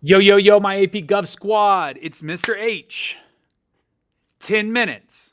Yo, yo, yo, my AP Gov squad. It's Mr. H. 10 minutes.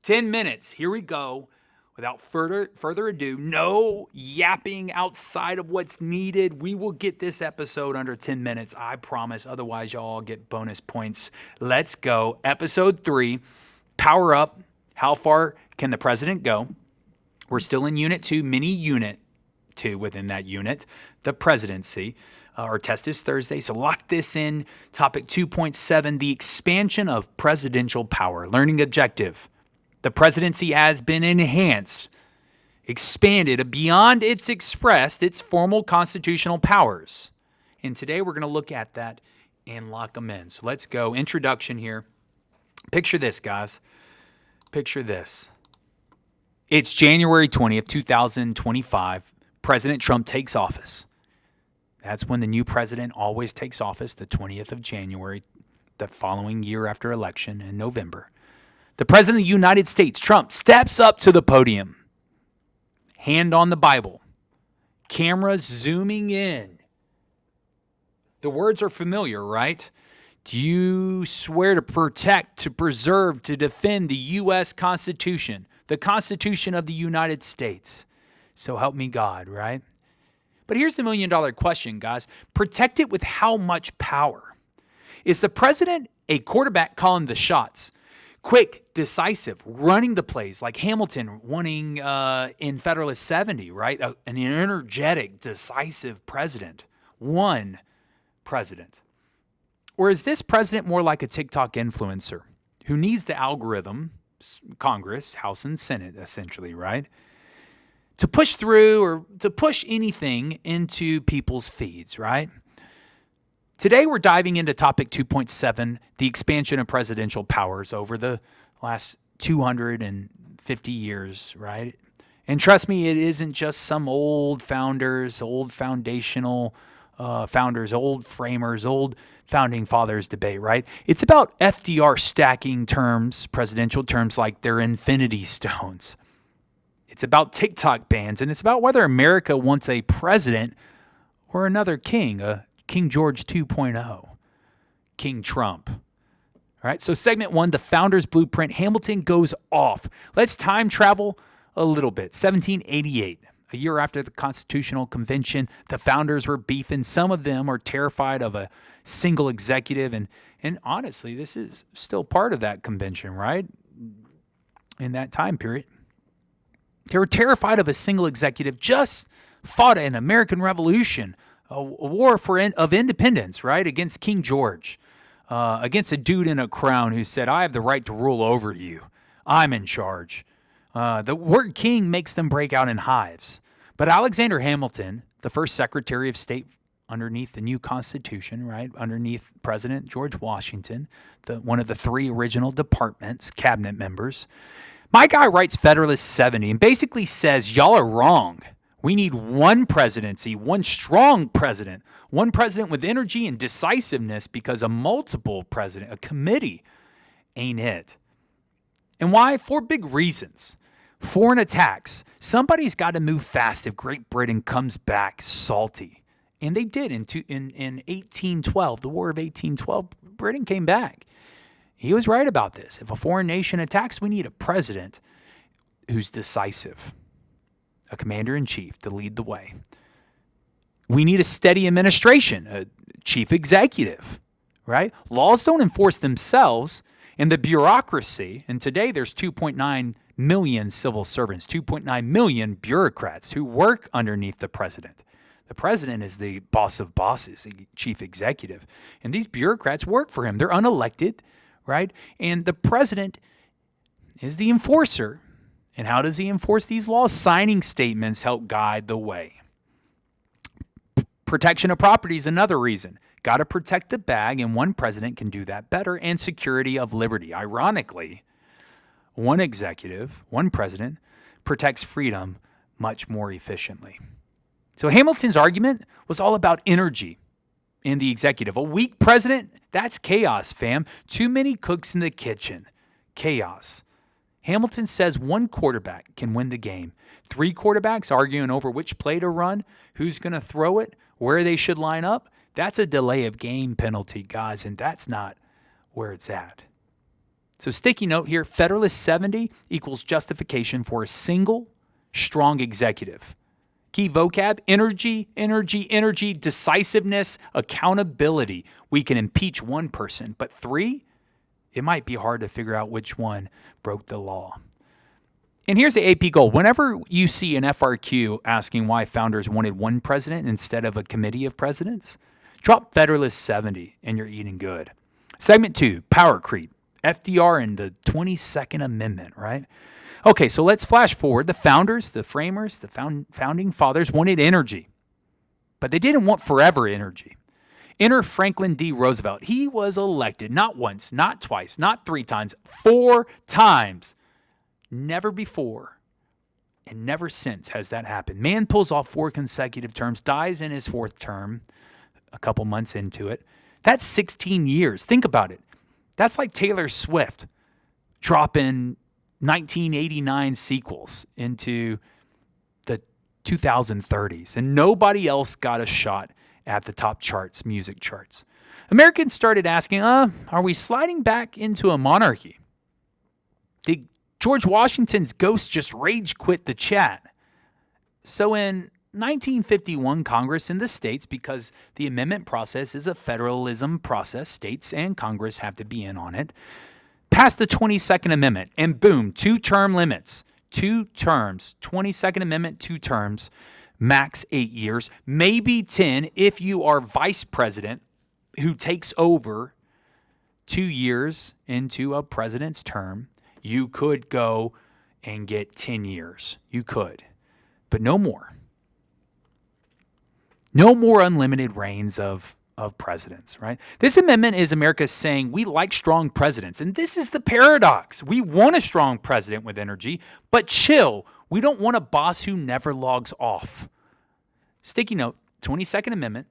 10 minutes. Here we go. Without further ado, no yapping outside of what's needed. We will get this episode under 10 minutes, I promise. Otherwise, y'all get bonus points. Let's go. Episode 3, Power Up. How far can the president go? We're still in Unit 2, mini Unit 2 within that unit, the presidency. Our test is Thursday, so lock this in. Topic 2.7, the expansion of presidential power. Learning objective. The presidency has been enhanced, expanded beyond its formal constitutional powers. And today we're going to look at that and lock them in. So let's go. Introduction here. Picture this, guys. Picture this. It's January 20th, 2025. President Trump takes office. That's when the new president always takes office, the 20th of January, the following year after election in November. The President of the United States, Trump, steps up to the podium. Hand on the Bible. Camera zooming in. The words are familiar, right? Do you swear to protect, to preserve, to defend the U.S. Constitution, the Constitution of the United States? So help me God, right? But here's the million-dollar question, guys. Protect it with how much power? Is the president a quarterback calling the shots? Quick, decisive, running the plays like Hamilton winning in Federalist 70, right? An energetic, decisive president. One president. Or is this president more like a TikTok influencer who needs the algorithm, Congress, House and Senate, essentially, right? To push through or to push anything into people's feeds, right? Today, we're diving into topic 2.7, the expansion of presidential powers over the last 250 years, right? And trust me, it isn't just some old founders, old foundational founders, old framers, old founding fathers debate, right? It's about FDR stacking terms, presidential terms, like they're infinity stones. It's about TikTok bans, and it's about whether America wants a president or another king, a King George 2.0, King Trump. All right, so segment 1, the founder's blueprint. Hamilton goes off. Let's time travel a little bit. 1788, a year after the Constitutional Convention, the founders were beefing. Some of them are terrified of a single executive, and honestly, this is still part of that convention, right? In that time period. They were terrified of a single executive, just fought an American Revolution, a war of independence, right, against King George, against a dude in a crown who said, I have the right to rule over you. I'm in charge. The word king makes them break out in hives. But Alexander Hamilton, the first Secretary of State underneath the new Constitution, right, underneath President George Washington, one of the 3 original departments, cabinet members, my guy writes Federalist 70 and basically says, y'all are wrong. We need one presidency, one strong president, one president with energy and decisiveness, because a multiple president, a committee, ain't it. And why? 4 big reasons. Foreign attacks. Somebody's got to move fast if Great Britain comes back salty. And they did in 1812, the War of 1812, Britain came back. He was right about this. If a foreign nation attacks, we need a president who's decisive, a commander-in-chief to lead the way. We need a steady administration, a chief executive, right? Laws don't enforce themselves, and the bureaucracy, and today there's 2.9 million civil servants, 2.9 million bureaucrats who work underneath the president. The president is the boss of bosses, the chief executive, and these bureaucrats work for him. They're unelected, right? And the president is the enforcer. And how does he enforce these laws? Signing statements help guide the way. Protection of property is another reason. Got to protect the bag, and one president can do that better. And security of liberty. Ironically, one executive, one president, protects freedom much more efficiently. So Hamilton's argument was all about energy in the executive. A weak president, that's chaos, fam. Too many cooks in the kitchen. Chaos. Hamilton says one quarterback can win the game. 3 quarterbacks arguing over which play to run, who's going to throw it, where they should line up. That's a delay of game penalty, guys, and that's not where it's at. So sticky note here, Federalist 70 equals justification for a single strong executive. Key vocab, energy, energy, energy, decisiveness, accountability. We can impeach one person, but three, it might be hard to figure out which one broke the law. And here's the AP goal. Whenever you see an FRQ asking why founders wanted one president instead of a committee of presidents, drop Federalist 70 and you're eating good. Segment 2, power creep. FDR and the 22nd Amendment, right? Okay, so let's flash forward. The founders, the framers, the founding fathers wanted energy, but they didn't want forever energy. Enter Franklin D. Roosevelt. He was elected not once, not twice, not 3 times, 4 times. Never before and never since has that happened. Man pulls off 4 consecutive terms, dies in his 4th term, a couple months into it. That's 16 years. Think about it. That's like Taylor Swift dropping 1989 sequels into the 2030s, and nobody else got a shot at the top charts, music charts. Americans started asking, are we sliding back into a monarchy? Did George Washington's ghost just rage quit the chat? So in 1951 Congress in the states, because the amendment process is a federalism process, states and Congress have to be in on it, passed the 22nd Amendment, and boom, 2-term limits, 2 terms, 22nd Amendment, 2 terms, max 8 years, maybe 10 if you are vice president who takes over 2 years into a president's term. You could go and get 10 years. You could, but no more. No more unlimited reigns of presidents, right? This amendment is America saying we like strong presidents. And this is the paradox. We want a strong president with energy, but chill. We don't want a boss who never logs off. Sticky note, 22nd Amendment,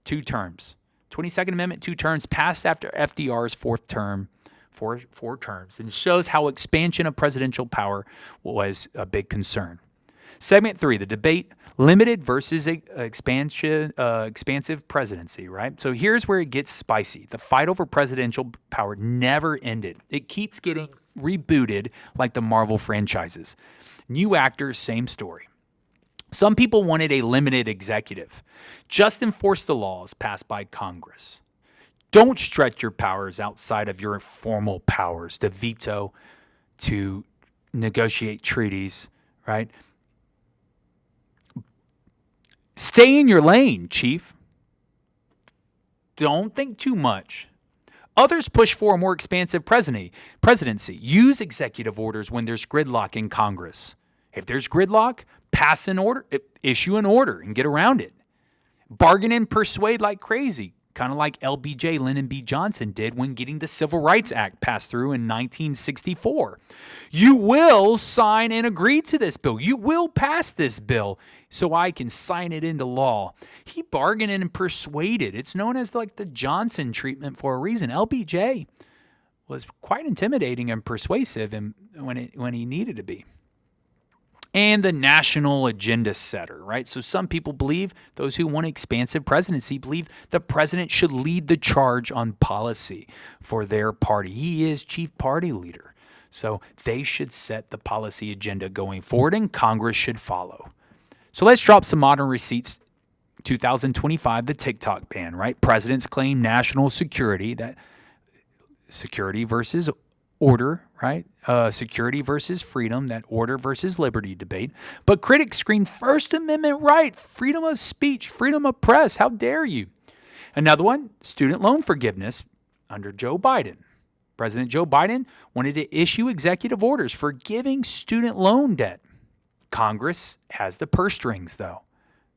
2 terms. 22nd Amendment, 2 terms, passed after FDR's 4th term, 4 terms, and shows how expansion of presidential power was a big concern. Segment 3, the debate, limited versus expansive presidency, right? So here's where it gets spicy. The fight over presidential power never ended. It keeps getting rebooted like the Marvel franchises. New actors, same story. Some people wanted a limited executive. Just enforce the laws passed by Congress. Don't stretch your powers outside of your formal powers to veto, to negotiate treaties, right? Stay in your lane, Chief. Don't think too much. Others push for a more expansive presidency. Use executive orders when there's gridlock in Congress. If there's gridlock, pass an order, issue an order and get around it. Bargain and persuade like crazy, kind of like LBJ Lyndon B. Johnson did when getting the Civil Rights Act passed through in 1964. You will sign and agree to this bill. You will pass this bill so I can sign it into law. He bargained and persuaded. It's known as like the Johnson treatment for a reason. LBJ was quite intimidating and persuasive when he needed to be. And the national agenda setter, right? So some people believe, those who want expansive presidency believe the president should lead the charge on policy for their party. He is chief party leader. So they should set the policy agenda going forward and Congress should follow. So let's drop some modern receipts. 2025, the TikTok ban, right? Presidents claim national security, that security versus order, right? Security versus freedom, that order versus liberty debate. But critics scream First Amendment right, freedom of speech, freedom of press. How dare you? Another one, student loan forgiveness under Joe Biden. President Joe Biden wanted to issue executive orders forgiving student loan debt. Congress has the purse strings, though.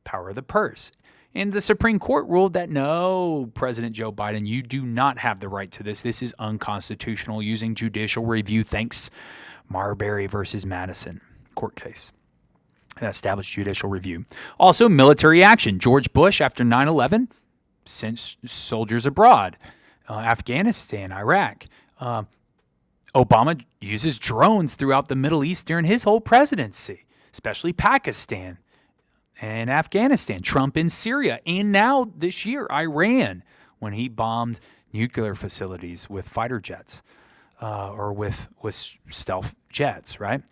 Power of the purse. And the Supreme Court ruled that no, President Joe Biden, you do not have the right to this. This is unconstitutional using judicial review. Thanks, Marbury versus Madison court case. That established judicial review. Also, military action. George Bush, after 9/11, sent soldiers abroad. Afghanistan, Iraq. Obama uses drones throughout the Middle East during his whole presidency, especially Pakistan. and Afghanistan, Trump in Syria, and now this year, Iran, when he bombed nuclear facilities with fighter jets or with stealth jets, right?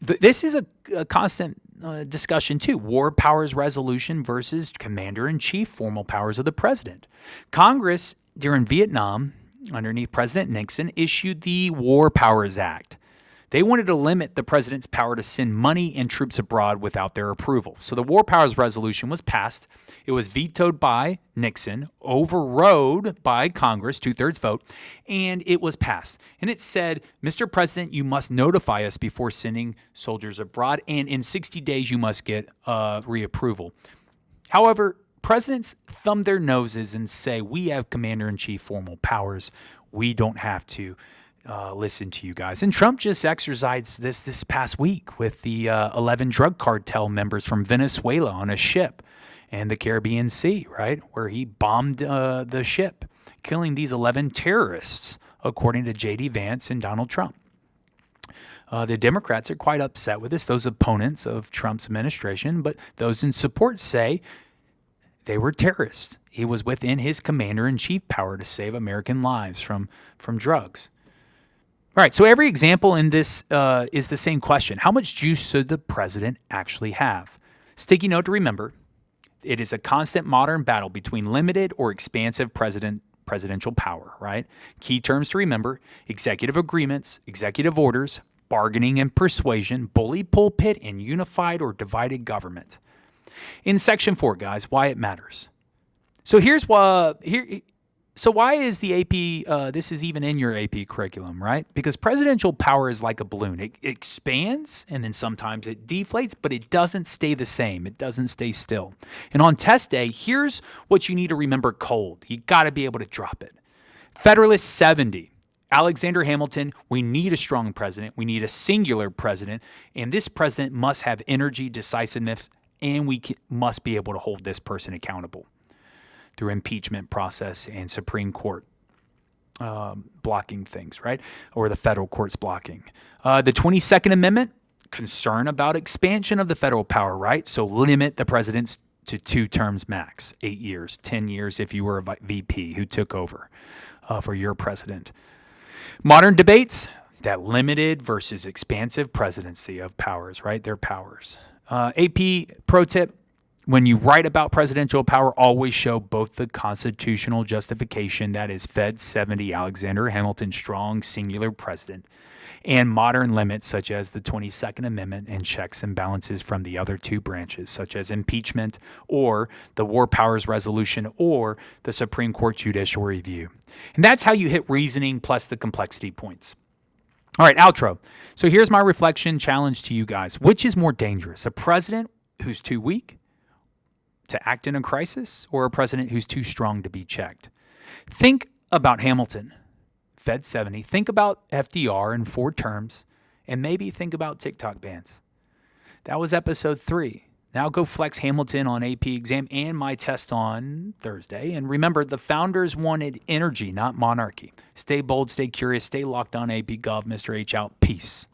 This is a constant discussion, too. War powers resolution versus commander-in-chief formal powers of the president. Congress, during Vietnam, underneath President Nixon, issued the War Powers Act. They wanted to limit the president's power to send money and troops abroad without their approval. So the War Powers Resolution was passed. It was vetoed by Nixon, overrode by Congress, 2/3 vote, and it was passed. And it said, Mr. President, you must notify us before sending soldiers abroad, and in 60 days you must get reapproval. However, presidents thumb their noses and say, we have commander-in-chief formal powers. We don't have to listen to you guys. And Trump just exercised this past week with the 11 drug cartel members from Venezuela on a ship in the Caribbean Sea, right, where he bombed the ship, killing these 11 terrorists, according to J.D. Vance and Donald Trump. The Democrats are quite upset with this, those opponents of Trump's administration, but those in support say they were terrorists. He was within his commander-in-chief power to save American lives from drugs. All right, so every example in this is the same question. How much juice should the president actually have? Sticky note to remember, it is a constant modern battle between limited or expansive presidential power, right? Key terms to remember, executive agreements, executive orders, bargaining and persuasion, bully pulpit, and unified or divided government. In Section 4, guys, why it matters. So here's why... So why is the AP, this is even in your AP curriculum, right? Because presidential power is like a balloon. It expands, and then sometimes it deflates, but it doesn't stay the same. It doesn't stay still. And on test day, here's what you need to remember cold. You got to be able to drop it. Federalist 70. Alexander Hamilton, we need a strong president. We need a singular president. And this president must have energy, decisiveness, and we must be able to hold this person accountable through impeachment process and Supreme Court blocking things, right? Or the federal courts blocking. The 22nd Amendment, concern about expansion of the federal power, right? So limit the presidents to 2 terms max, 8 years, 10 years if you were a VP who took over for your president. Modern debates, that limited versus expansive presidency of powers, right? Their powers. AP pro tip, when you write about presidential power, always show both the constitutional justification, that is Fed 70, Alexander Hamilton, strong, singular president, and modern limits such as the 22nd Amendment and checks and balances from the other 2 branches, such as impeachment or the War Powers Resolution or the Supreme Court Judicial Review. And that's how you hit reasoning plus the complexity points. All right, outro. So here's my reflection challenge to you guys. Which is more dangerous, a president who's too weak to act in a crisis, or a president who's too strong to be checked? Think about Hamilton, Fed 70. Think about FDR in 4 terms, and maybe think about TikTok bans. That was episode 3. Now go flex Hamilton on AP exam and my test on Thursday. And remember, the founders wanted energy, not monarchy. Stay bold, stay curious, stay locked on AP Gov. Mr. H out. Peace.